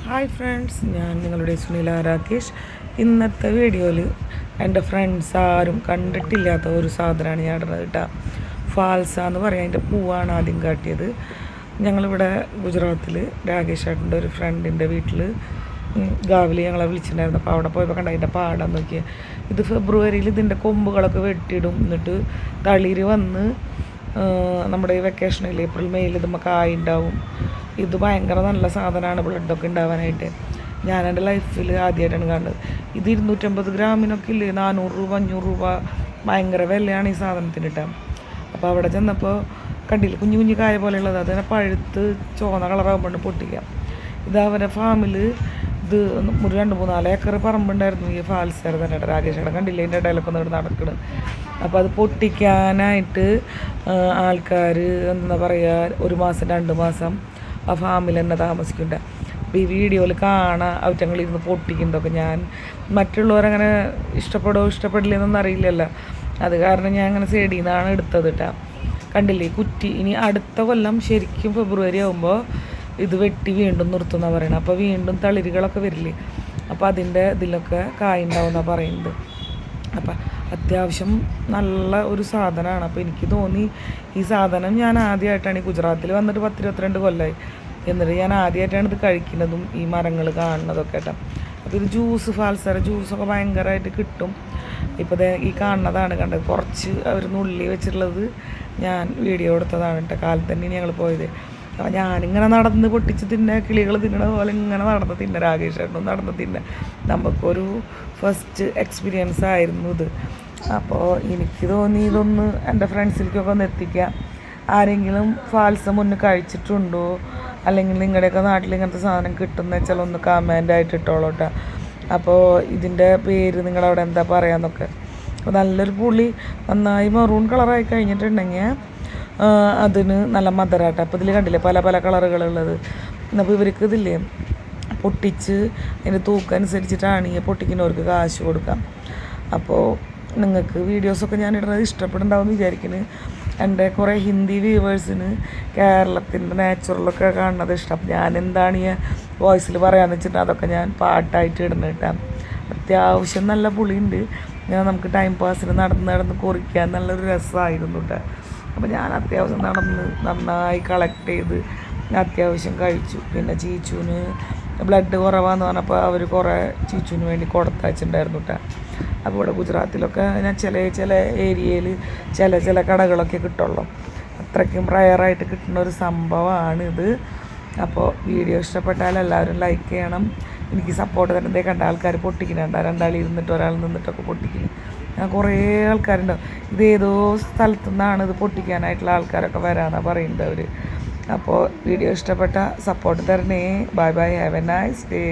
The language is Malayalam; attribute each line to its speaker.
Speaker 1: ഹായ് ഫ്രണ്ട്സ്, ഞാൻ നിങ്ങളുടെ സുനില രാകേഷ്. ഇന്നത്തെ വീഡിയോയിൽ എൻ്റെ ഫ്രണ്ട്സ് ആരും കണ്ടിട്ടില്ലാത്ത ഒരു സാധനമാണ് ഞാൻ ഇടുന്നത് കേട്ടോ. ഫാൽസ എന്ന് പറയാം. അതിൻ്റെ പൂവാണ് ആദ്യം കാട്ടിയത്. ഞങ്ങളിവിടെ ഗുജറാത്തിൽ രാകേഷ് ഏട്ടൻ്റെ ഒരു ഫ്രണ്ടിൻ്റെ വീട്ടിൽ ഗാവിൽ ഞങ്ങളെ വിളിച്ചിട്ടുണ്ടായിരുന്നു. അപ്പോൾ അവിടെ പോയപ്പോൾ കണ്ട അതിൻ്റെ പാടം നോക്കിയാൽ ഇത് ഫെബ്രുവരിയിൽ ഇതിൻ്റെ കൊമ്പുകളൊക്കെ വെട്ടിയിടും. എന്നിട്ട് തളിര് വന്ന് നമ്മുടെ ഈ വെക്കേഷനിൽ ഏപ്രിൽ മെയ്യിൽ ഇതുമ്പോൾ കായ ഉണ്ടാവും. ഇത് ഭയങ്കര നല്ല സാധനമാണ് ബ്ലഡൊക്കെ ഉണ്ടാവാനായിട്ട്. ഞാൻ എൻ്റെ ലൈഫിൽ ആദ്യമായിട്ടാണ് കാണുന്നത്. ഇത് 250 ഗ്രാമിനൊക്കെ ഇല്ലേ 400 രൂപ 500 രൂപ, ഭയങ്കര വിലയാണ് ഈ സാധനത്തിന് കിട്ടാൻ. അപ്പോൾ അവിടെ ചെന്നപ്പോൾ കണ്ടില്ല കുഞ്ഞു കുഞ്ഞു കായ പോലെയുള്ളത്, അതിനെ പഴുത്ത് ചുവന്ന കളറാകുമ്പോൾ പൊട്ടിക്കാം. ഇത് അവരുടെ ഫാമിൽ ഇത് ഒരു 2-3-4 ഏക്കർ പറമ്പുണ്ടായിരുന്നു ഈ ഫാൽസേർ തന്നെ. രാകേഷേടെ കണ്ടില്ലേ ഇതിൻ്റെ ഇടയിലൊക്കെ ഒന്ന് നടക്കുന്നത്. അപ്പോൾ അത് പൊട്ടിക്കാനായിട്ട് ആൾക്കാർ എന്താ പറയുക 1 മാസം 2 മാസം ആ ഫാമിൽ തന്നെ താമസിക്കുന്നുണ്ട്. അപ്പോൾ ഈ വീഡിയോയിൽ കാണാം അവറ്റങ്ങളിരുന്ന് പൊട്ടിക്കുന്നതൊക്കെ. ഞാൻ മറ്റുള്ളവരങ്ങനെ ഇഷ്ടപ്പെടില്ലെന്നൊന്നും അറിയില്ലല്ലോ. അത് കാരണം ഞാൻ അങ്ങനെ സൈഡിൽ നിന്നാണ് എടുത്തത് കേട്ടോ. കണ്ടില്ലേ കുറ്റി. ഇനി അടുത്ത കൊല്ലം ശരിക്കും ഫെബ്രുവരി ആകുമ്പോൾ ഇത് വെട്ടി വീണ്ടും നിർത്തുമെന്നാണ് പറയുന്നത്. അപ്പോൾ വീണ്ടും തളിരുകളൊക്കെ വരില്ലേ, അപ്പോൾ അതിൻ്റെ ഇതിലൊക്കെ കായുണ്ടാവുമെന്നാണ് പറയുന്നത്. അപ്പം അത്യാവശ്യം നല്ല ഒരു സാധനമാണ്. അപ്പോൾ എനിക്ക് തോന്നി ഈ സാധനം ഞാൻ ആദ്യമായിട്ടാണ് ഈ ഗുജറാത്തിൽ വന്നിട്ട് 10-22 കൊല്ലമായി. എന്നിട്ട് ഞാൻ ആദ്യമായിട്ടാണ് ഇത് കഴിക്കുന്നതും ഈ മരങ്ങൾ കാണുന്നതൊക്കെ കേട്ടോ. അപ്പോൾ ഇത് ഫാൽസര ജ്യൂസൊക്കെ ഭയങ്കരമായിട്ട് കിട്ടും. ഇപ്പോൾ ഈ കാണുന്നതാണ് കണ്ടത്. കുറച്ച് അവർ നുള്ളി വെച്ചിട്ടുള്ളത് ഞാൻ വീഡിയോ എടുത്തതാണ് കേട്ടോ. കാലത്ത് തന്നെ ഞങ്ങൾ പോയത്. അപ്പോൾ ഞാനിങ്ങനെ നടന്ന് പൊട്ടിച്ച് തിന്നെ കിളികൾ തിന്നണ പോലെ ഇങ്ങനെ നടന്ന് തിന്നെ, രാകേഷേട്ടനും നടന്ന് തിന്നെ. നമുക്കൊരു ഫസ്റ്റ് എക്സ്പീരിയൻസ് ആയിരുന്നു ഇത്. അപ്പോൾ എനിക്ക് തോന്നി ഇതൊന്ന് എൻ്റെ ഫ്രണ്ട്സിലേക്കൊക്കെ ഒന്ന് എത്തിക്കാം. ആരെങ്കിലും ഫാൽസ മുന്നേ കഴിച്ചിട്ടുണ്ടോ, അല്ലെങ്കിൽ നിങ്ങളുടെയൊക്കെ നാട്ടിൽ ഇങ്ങനത്തെ സാധനം കിട്ടുന്ന വെച്ചാൽ ഒന്ന് കമൻ്റായിട്ട് ഇട്ടോളൂ കേട്ടോ. അപ്പോൾ ഇതിൻ്റെ പേര് നിങ്ങളവിടെ എന്താ പറയാന്നൊക്കെ. അപ്പോൾ നല്ലൊരു പുളി നന്നായി മെറൂൺ കളറായി കഴിഞ്ഞിട്ടുണ്ടെങ്കിൽ അതിന് നല്ല മധുരമായിട്ട്. അപ്പോൾ ഇതിൽ കണ്ടില്ലേ പല പല കളറുകളുള്ളത്. അപ്പോൾ ഇവർക്ക് ഇതില്ലേ പൊട്ടിച്ച് അതിൻ്റെ തൂക്കം അനുസരിച്ചിട്ടാണ് ഈ പൊട്ടിക്കുന്നവർക്ക് കാശ് കൊടുക്കാം. അപ്പോൾ നിങ്ങൾക്ക് വീഡിയോസൊക്കെ ഞാൻ ഇടുന്നത് ഇഷ്ടപ്പെടുന്നുണ്ടാവും എന്ന് വിചാരിക്കുന്നു. എൻ്റെ കുറേ ഹിന്ദി വ്യൂവേഴ്സിന് കേരളത്തിൻ്റെ നാച്ചുറലൊക്കെ കാണുന്നത് ഇഷ്ടം. ഞാൻ എന്താണ് ഈ വോയിസിൽ പറയാമെന്ന് വെച്ചിട്ട് അതൊക്കെ ഞാൻ പാട്ടായിട്ട് ഇടുന്നത് കേട്ടോ. അത്യാവശ്യം നല്ല പുളിയുണ്ട്. നമുക്ക് ടൈം പാസിന് നടന്ന് കുറിക്കാൻ നല്ലൊരു രസമായിരുന്നു കേട്ടോ. അപ്പോൾ ഞാൻ അത്യാവശ്യം നടന്ന് നന്നായി കളക്ട് ചെയ്ത് അത്യാവശ്യം കഴിച്ചു. പിന്നെ ചീച്ചുവിന് ബ്ലഡ് കുറവാന്ന് പറഞ്ഞപ്പോൾ അവർ കുറേ ചീച്ചുവിന് വേണ്ടി കൊടുത്തയച്ചിട്ടുണ്ടായിരുന്നു കേട്ടോ. അപ്പോൾ ഇവിടെ ഗുജറാത്തിലൊക്കെ ഞാൻ ചില ഏരിയയിൽ ചില കടകളൊക്കെ കിട്ടുള്ളൂ. അത്രയ്ക്കും റയറായിട്ട് കിട്ടുന്ന ഒരു സംഭവമാണിത്. അപ്പോൾ വീഡിയോ ഇഷ്ടപ്പെട്ടാൽ എല്ലാവരും ലൈക്ക് ചെയ്യണം. എനിക്ക് സപ്പോർട്ട് തരുന്നതേ കണ്ട ആൾക്കാർ പൊട്ടിക്കുന്നുണ്ട്. 2 ഇരുന്നിട്ട് ഒരാൾ നിന്നിട്ടൊക്കെ പൊട്ടിക്കുന്നു. ഞാൻ കുറേ ആൾക്കാരുണ്ടാവും. ഇതേതോ സ്ഥലത്തു നിന്നാണ് ഇത് പൊട്ടിക്കാനായിട്ടുള്ള ആൾക്കാരൊക്കെ വരാമെന്നാണ് പറയുന്നത് അവർ. അപ്പോൾ വീഡിയോ ഇഷ്ടപ്പെട്ട സപ്പോർട്ട് തരണേ. Bye bye, have A nice day.